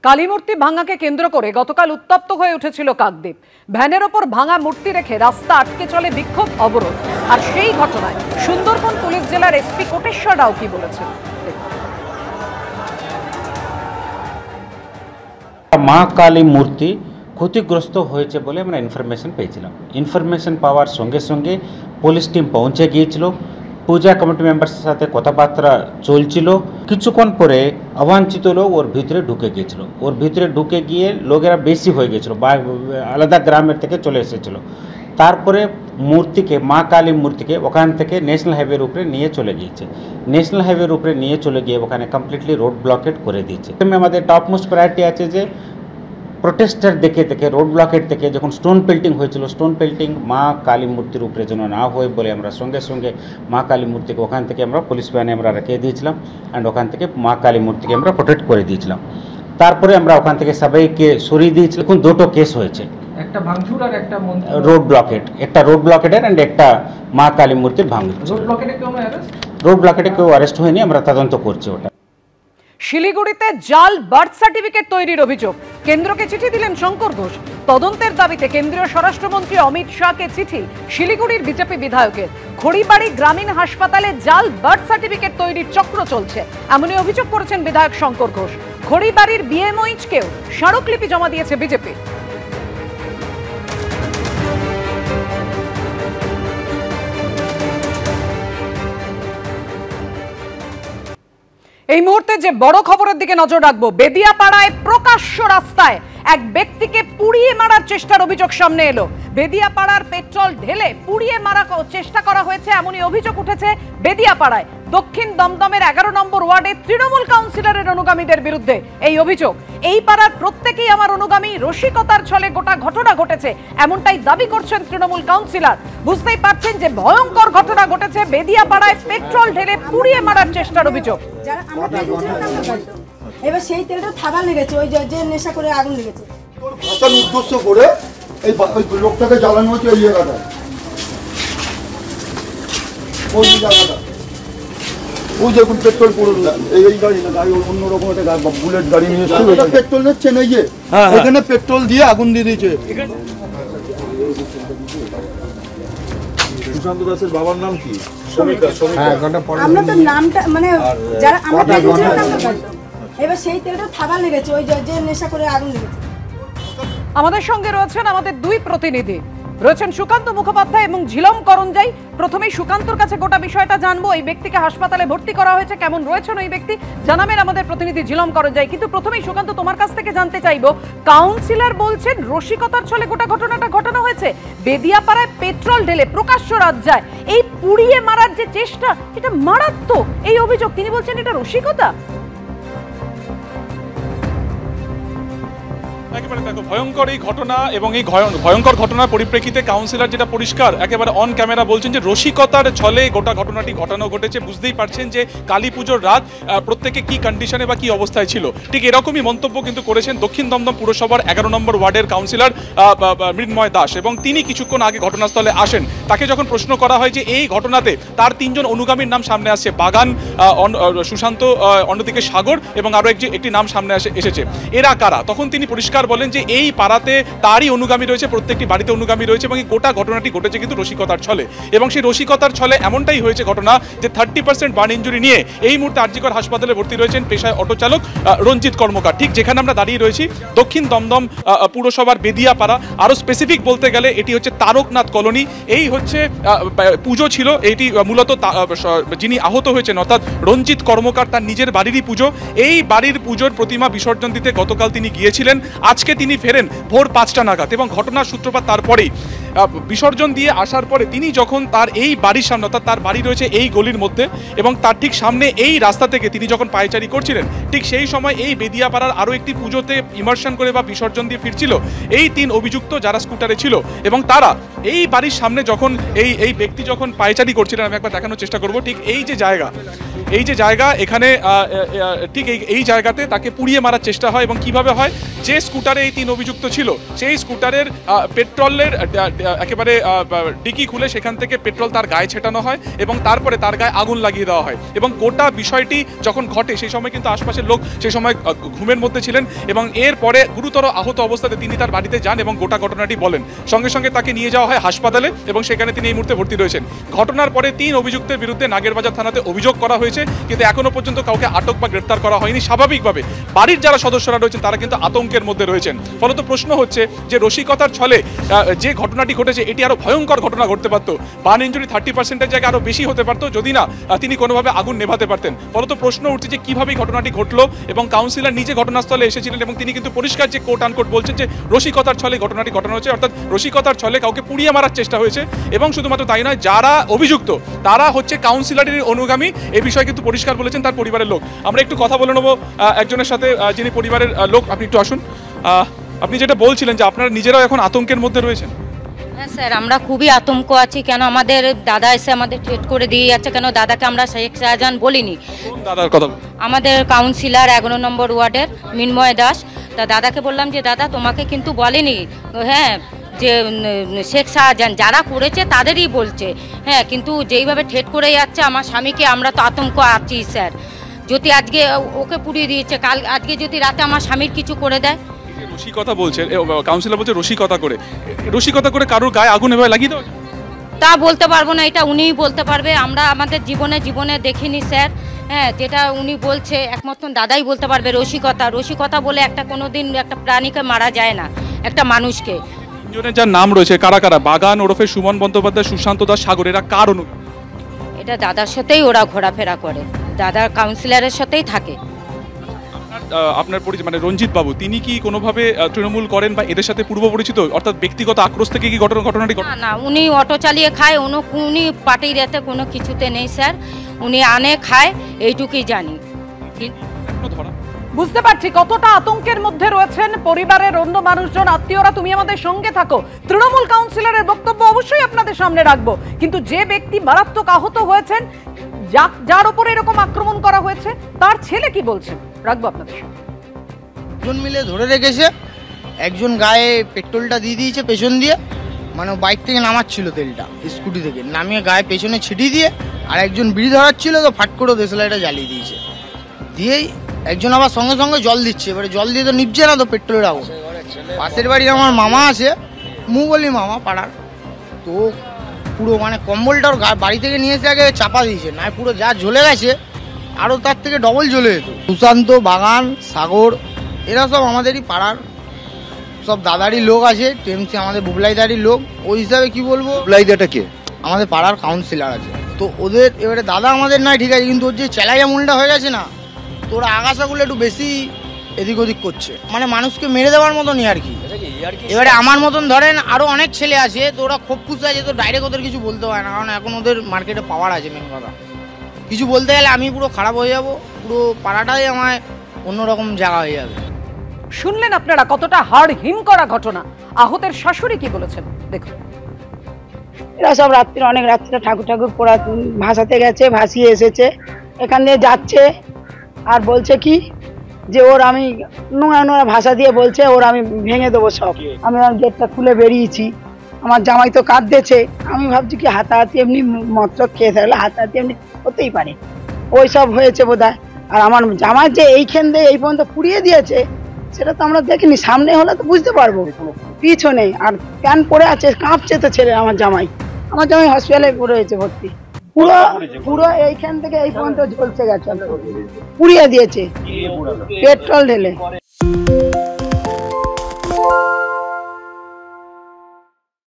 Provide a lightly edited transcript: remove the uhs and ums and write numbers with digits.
কালীমূর্তি ভাঙাকে কেন্দ্র করে গতকাল উত্তপ্ত হয়ে উঠেছিল কাকদ্বীপ। ভ্যানের ওপর ভাঙা মূর্তি রেখে রাস্তা আটকে চলে বিক্ষোভ অবরোধ। আর সেই ঘটনায় সুন্দরবন পুলিশ জেলার এসপি কোটেশ্বর রাও কি বলেছেন। মা কালী মূর্তি ক্ষতিগ্রস্ত হয়েছে বলে আমরা ইনফরমেশন পেয়েছিলাম। ইনফরমেশন পাওয়ার সঙ্গে সঙ্গে পুলিশ টিম পৌঁছে গিয়েছিল। পূজা কমিটি মেম্বার্সের সাথে কথাবার্তা চলছিল। কিছুক্ষণ পরে অবাঞ্ছিত লোক ওর ভিতরে ঢুকে গিয়েছিল। ওর ভিতরে ঢুকে গিয়ে লোকেরা বেশি হয়ে গেছিল, আলাদা গ্রামের থেকে চলে এসেছিল। তারপরে মূর্তিকে, মা কালী মূর্তিকে ওখান থেকে ন্যাশনাল হাইওয়ের উপরে নিয়ে চলে গিয়েছে। ন্যাশনাল হাইওয়ের উপরে নিয়ে চলে গিয়ে ওখানে কমপ্লিটলি রোড ব্লকেট করে দিয়েছে। আমাদের টপ মোস্ট প্রায়োরিটি আছে যে প্রোটেস্টার দেখে রোড ব্লকেট থেকে যখন স্টোন পেল্টিং হয়েছিল, স্টোন পেল্টিং মা কালী মূর্তির উপরে যেন না হয় বলে আমরা সঙ্গে সঙ্গে মা কালী মূর্তিকে ওখান থেকে আমরা পুলিশ ভ্যানে আমরা রেখে দিয়েছিলাম অ্যান্ড ওখান থেকে মা কালী মূর্তিকে আমরা প্রোটেক্ট করে দিয়েছিলাম। তারপরে আমরা ওখান থেকে সবাইকে সরিয়ে দিয়েছিলাম। এখন দুটো কেস হয়েছে, একটা ভাঙচুর আর একটা রোড ব্লকেট, একটা রোড ব্লকেটের অ্যান্ড একটা মা কালী মূর্তির ভাঙচুর। রোড ব্লকেটে কেউ অ্যারেস্ট হয়নি, আমরা তদন্ত করছি ওটা। শিলিগুড়িতে জাল বার্থ সার্টিফিকেট তৈরির অভিযোগ, কেন্দ্রকে চিঠি দিলেন শঙ্কর ঘোষ। তদন্তের দাবিতে কেন্দ্রীয় স্বরাষ্ট্রমন্ত্রী অমিত শাহকে চিঠি শিলিগুড়ির বিজেপি বিধায়কের। খড়িবাড়ি গ্রামীণ হাসপাতালে জাল বার্থ সার্টিফিকেট তৈরির চক্র চলছে, এমনই অভিযোগ করেছেন বিধায়ক শঙ্কর ঘোষ। খড়িবাড়ির বিএমওইচকেও স্মারকলিপি জমা দিয়েছে বিজেপি। এই মুহূর্তে যে বড় খবরের দিকে নজর রাখবো, বেদিয়াপাড়ায় প্রকাশ্য রাস্তায় এক ব্যক্তিকে পুড়িয়ে মারার চেষ্টার অভিযোগ সামনে এলো। বেদিয়াপাড়ার পেট্রোল ঢেলে পুড়িয়ে মারার চেষ্টা করা হয়েছে, এমনই অভিযোগ উঠেছে বেদিয়াপাড়ায়। দক্ষিণ দমদমের 11 নম্বর ওয়ার্ডে তৃণমূল কাউন্সিলরের অনুগামীদের বিরুদ্ধে এই অভিযোগ। এই পাড়ার প্রত্যেকেই আমার অনুগামী, রসিকতার ছলে গোটা ঘটনা ঘটেছে, এমনটাই দাবি করছেন তৃণমূল কাউন্সিলর। বুঝতেই পারছেন যে ভয়ঙ্কর ঘটনা ঘটেছে, বেদিয়াপাড়ায় পেট্রোল ঢেলে পুড়িয়ে মারার চেষ্টার অভিযোগ। এবার সেই তেলটা থাবা লেগেছে, ওই যে নেশা করে আগুন লেগেছে। ভাষার উদ্দেশ্য করে এই লোকটাকে জ্বালানো হচ্ছে। এই জায়গাটা, ওই জায়গাটা, ওই দেখুন পেট্রোল পুরো এই গাড়ি না, গাড়ি অন্যরকম একটা বুলেট গাড়ি নিয়ে এসেছিল, পেট্রোল নিচ্ছেন, এই যে এখানে পেট্রোল দিয়ে আগুন দিয়ে দিয়েছে। সুশান্ত দাসের বাবার নাম কি? আমরা তো নামটা মানে যারা আমরা এবার সেই তেলটা থাবা লেগেছে, ওই যে নেশা করে আগুন লেগেছে। আমাদের সঙ্গে রয়েছেন আমাদের দুই প্রতিনিধি, রয়েছেন সুকান্ত মুখোপাধ্যায় এবং ঝিলম করঞ্জাই। প্রথমেই সুকান্তর কাছে গোটা বিষয়টা জানবো, এই ব্যক্তিকে হাসপাতালে ভর্তি করা হয়েছে, কেমন রয়েছেন ওই ব্যক্তি জানাবেন আমাদের প্রতিনিধি ঝিলম করঞ্জাই। কিন্তু প্রথমেই সুকান্ত, তোমার কাছ থেকে জানতে চাইবো, কাউন্সিলর বলছেন রসিকতার ছলে গোটা ঘটনাটা ঘটানো হয়েছে, বেদিয়াপাড়ায় পেট্রোল ঢেলে প্রকাশ্য রাজ্জায় এই পুড়িয়ে মারার যে চেষ্টা, এটা মারাত্মক এই অভিযোগ, তিনি বলছেন এটা রসিকতা। একেবারে দেখো, ভয়ঙ্কর এই ঘটনা এবং এই ভয়ঙ্কর ঘটনার পরিপ্রেক্ষিতে কাউন্সিলর যেটা পরিষ্কার একেবারে অন ক্যামেরা বলছেন যে রসিকতার ছলে গোটা ঘটনাটি ঘটানো ঘটেছে। বুঝতেই পারছেন যে কালী পুজোর রাত প্রত্যেকে কি কন্ডিশনে বা কি অবস্থায় ছিল, ঠিক এরকমই মন্তব্য কিন্তু করেছেন দক্ষিণ দমদম পুরসভার 11 নম্বর ওয়ার্ডের কাউন্সিলর মৃন্ময় দাস। এবং তিনি কিছুক্ষণ আগে ঘটনাস্থলে আসেন। তাকে যখন প্রশ্ন করা হয় যে এই ঘটনাতে তার 3 জন অনুগামীর নাম সামনে আসছে, বাগান, সুশান্ত, অন্যদিকে সাগর এবং আরও একটি নাম সামনে এসেছে, এরা কারা, তখন তিনি পরিষ্কার বলেন যে এই পাড়াতে তারই অনুগামী রয়েছে, প্রত্যেকটি বাড়িতে অনুগামী রয়েছে এবং এই গোটা ঘটনাটি ঘটেছে কিন্তু রসিকতার ছলে। এবং সেই রসিকতার ছলে এমনটাই হয়েছে ঘটনা যে 30% বার্ন ইঞ্জুরি নিয়ে এই মুহূর্তে আরজিকর হাসপাতালে ভর্তি রয়েছেন পেশায় অটো চালক রঞ্জিত কর্মকার। ঠিক যেখানে আমরা দাঁড়িয়ে রয়েছি দক্ষিণ দমদম পুরসভার বেদিয়াপাড়া, আরও স্পেসিফিক বলতে গেলে এটি হচ্ছে তারকনাথ কলোনি। এই হচ্ছে পুজো ছিল, এটি মূলত যিনি আহত হয়েছেন অর্থাৎ রঞ্জিত কর্মকার তার নিজের বাড়িরই পুজো। এই বাড়ির পুজোর প্রতিমা বিসর্জন দিতে গতকাল তিনি গিয়েছিলেন, আজকে তিনি ফেরেন ভোর 5টা নাগাদ এবং ঘটনার সূত্রপাত তারপরেই। বিসর্জন দিয়ে আসার পরে তিনি যখন তার এই বাড়ির সামনে, অর্থাৎ তার বাড়ি রয়েছে এই গলির মধ্যে এবং তার ঠিক সামনে এই রাস্তা থেকে তিনি যখন পায়চারি করছিলেন, ঠিক সেই সময় এই বেদিয়াপাড়ার আরও একটি পুজোতে ইমার্শন করে বা বিসর্জন দিয়ে ফিরছিল এই 3 অভিযুক্ত যারা স্কুটারে ছিল এবং তারা এই বাড়ির সামনে যখন এই ব্যক্তি যখন পায়চারি করছিলেন, আমি একবার দেখানোর চেষ্টা করব, ঠিক এই যে জায়গা এখানে ঠিক এই জায়গাতে তাকে পুড়িয়ে মারার চেষ্টা হয়। এবং কিভাবে হয়, যে স্কুটারে এই 3 অভিযুক্ত ছিল সেই স্কুটারের পেট্রোলের একেবারে ডিকি খুলে সেখান থেকে পেট্রোল তার গায়ে ছেটানো হয় এবং তারপরে তার গায়ে আগুন লাগিয়ে দেওয়া হয়। এবং গোটা বিষয়টি যখন ঘটে সেই সময় কিন্তু আশপাশের লোক সেই সময় ঘুমের মধ্যে ছিলেন এবং এরপরে গুরুতর আহত অবস্থাতে তিনি তার বাড়িতে যান এবং গোটা ঘটনাটি বলেন। সঙ্গে সঙ্গে তাকে নিয়ে যাওয়া হয় হাসপাতালে এবং সেখানে তিনি এই মুহূর্তে ভর্তি রয়েছেন। ঘটনার পরে 3 অভিযুক্তের বিরুদ্ধে নাগেরবাজার থানাতে অভিযোগ করা হয়েছে, কিন্তু এখনো পর্যন্ত কাউকে আটক বা গ্রেফতার করা হয়নি। স্বাভাবিকভাবে বাড়ির যারা সদস্যরা রয়েছেন তারা কিন্তু আতঙ্কের মধ্যে রয়েছেন। ফলত প্রশ্ন হচ্ছে যে রসিকতার ছলে যে ঘটনাটি ঘটেছে এটি আরো ভয়ঙ্কর ঘটনা ঘটতে পারত। বার্ন ইনজুরি 30%-এর জায়গায় আরো বেশি হতে পারত যদি না তিনি কোনোভাবে আগুন নেভাতে পারতেন। ফলত প্রশ্ন উঠছে যে কিভাবে ঘটনাটি ঘটলো এবং কাউন্সিলর নিজে ঘটনাস্থলে এসেছিলেন এবং তিনি কিন্তু পরিষ্কার যে কোট আনকোট বলছেন যে রসিকতার ছলে ঘটনাটি ঘটানো হয়েছে, অর্থাৎ রসিকতার ছলে কাউকে পুড়িয়ে মারার চেষ্টা হয়েছে। এবং শুধুমাত্র তাই নয়, যারা অভিযুক্ত তারা হচ্ছে কাউন্সিলরের অনুগামী, এই বিষয়ে কিন্তু পরিষ্কার বলেছেন তার পরিবারের লোক। আমরা একটু কথা বলে নেবো একজনের সাথে যিনি পরিবারের লোক। আপনি একটু আসুন। আপনি যেটা বলছিলেন যে আপনারা নিজেরাও এখন আতঙ্কের মধ্যে রয়েছেন। হ্যাঁ স্যার, আমরা খুবই আতঙ্ক আছি। কেন আমাদের দাদা এসে আমাদের ট্রিট করে দিয়ে যাচ্ছে। কেন দাদাকে আমরা শেখ শাহজাহান বলিনি। দাদার কথা আমাদের কাউন্সিলর 11 নম্বর ওয়ার্ডের মিনময় দাস, তা দাদাকে বললাম যে দাদা তোমাকে কিন্তু বলেনি, হ্যাঁ, যে শেখ শাহজাহান যারা করেছে তাদেরই বলছে, হ্যাঁ, কিন্তু যেইভাবে ঠেট করে যাচ্ছে আমার স্বামীকে, আমরা তো আতঙ্ক আছি স্যার। যদি আজকে ওকে পুড়িয়ে দিয়েছে, কাল আজকে যদি রাতে আমার স্বামীর কিছু করে দেয়। রসিকতা বলছে কাউন্সিলর, বলছে রসিকতা করে কারোর গায়ে আগুন এভাবে লাগিয়ে দেওয়া তা বলতে পারবো না, এটা উনিই বলতে পারবে। আমরা আমাদের জীবনে দেখিনি স্যার। হ্যাঁ, যেটা উনি বলছে একমাত্র দাদাই বলতে পারবে। রসিকতা বলে একটা কোনোদিন একটা প্রাণীকে মারা যায় না, একটা মানুষকে। তিনজনের যার নাম রয়েছে কারা কারা? বাগান ওরফে সুমন বন্দ্যোপাধ্যায়, সুশান্ত দাস, সাগর, এরা কার অনুগামী? এটা দাদার সাথেই ওরা ঘোরাফেরা করে, দাদার কাউন্সিলরের সাথেই থাকে। আপনার মানে রঞ্জিত বাবু, তিনি কি কোনোভাবে তৃণমূল করেন বা এদের সাথে পূর্ব পরিচিত, অর্থাৎ ব্যক্তিগত আক্রোশ থেকে কি ঘটনাটি? না, উনি অটো চালিয়ে খায়, উনি পার্টির এতে কোনো কিছুতে নেই স্যার। উনি আনে খায়, এইটুকুই জানি। বুঝতে পারছি কতটা আতঙ্কের মধ্যে রয়েছেন পরিবারের অন্য মানুষজন, আত্মীয়রা। তুমি আমাদের সঙ্গে থাকো। তৃণমূল কাউন্সিলরের বক্তব্য অবশ্যই আপনাদের সামনে রাখবো, কিন্তু যে ব্যক্তি মারাত্মক আহত হয়েছেন, যার উপরে এরকম আক্রমণ করা হয়েছে, তার ছেলে কি বলছেন রাখবো আপনাদের সামনে। দুজন মিলে ধরে রেখেছে, একজন গায়ে পেট্রোলটা দিয়ে দিয়েছে পেছন দিয়ে, মানে বাইক থেকে নামাচ্ছিল তেলটা, স্কুটি থেকে নামিয়ে গায়ে পেছনে ছিটিয়ে দিয়ে, আর একজন বিড়ি ধরাচ্ছিল তো ফাট করে দেশলাইটা জ্বালিয়ে দিয়েছে। দিয়েই একজন আবার সঙ্গে সঙ্গে জল দিচ্ছে, এবারে জল দিয়ে তো নিভছে না, তো পেট্রোলের আগুন। পাশের বাড়ি আমার মামা আছে, বলি মামা পাড়ার, তো পুরো মানে কম্বলটা ওর বাড়ি থেকে নিয়ে এসে আগে চাপা দিয়েছে, না পুরো যা জ্বলে গেছে আরও তার থেকে ডবল জ্বলে যেত। সুশান্ত, বাগান, সাগর, এরা সব আমাদেরই পাড়ার সব দাদারই লোক আছে। টেমসি আমাদের বুবলাইদারই লোক। ওই হিসাবে কি বলবো, বুবলাইদাটা কে? আমাদের পাড়ার কাউন্সিলর আছে। তো ওদের এবারে দাদা আমাদের নাই ঠিক আছে, কিন্তু ওর যে চেলাইয়া মূলটা হয়ে গেছে না, তো ওরা আগাছাগুলো একটু বেশি এদিক ওদিক করছে, মানে মানুষকে মেরে দেওয়ার মতনই আর কি। এবারে আমার মতন ধরেন আরো অনেক ছেলে আছে, তো ওরা খুব খুশি আছে, তো ডাইরেক্ট ওদের কিছু বলতে হয় না, কারণ এখন ওদের মার্কেটে পাওয়ার আছে। মেন কথা, কিছু বলতে গেলে আমি পুরো খারাপ হয়ে যাব, পুরো পাড়াটাই আমায় অন্যরকম জায়গা হয়ে যাবে। শুনলেন আপনারা কতটা হাড় হিম করা ঘটনা। আহতের শাশুড়ি কি বলেছেন দেখুন। এরা সব অনেক রাত্রে ঠাকুর পড়া ভাসাতে গেছে, ভাসিয়ে এসেছে, এখান দিয়ে যাচ্ছে আর বলছে কি যে ওর আমি নোংরা ভাষা দিয়ে বলছে ওর আমি ভেঙে দেবো সব। আমি গেটটা খুলে বেরিয়েছি, আমার জামাই তো কাঁদতেছে। আমি ভাবছি কি হাতাহাতি এমনি মতলব খেয়ে থাকলে হাতাহাতি এমনি হতেই পারে, ওই সব হয়েছে বোধহয়। আর আমার জামাই যে এইখান দিয়ে এই পর্যন্ত পুড়িয়ে দিয়েছে সেটা তো আমরা দেখিনি, সামনে হলে তো বুঝতে পারবো, পিছনে আর প্যান পরে আছে, কাঁপছে তো ছেলে। আমার জামাই হসপিটালে রয়েছে ভর্তি, পুরো এইখান থেকে এই পর্যন্ত ঝলসে গেছে, পুড়িয়ে দিয়েছে পেট্রোল ঢেলে।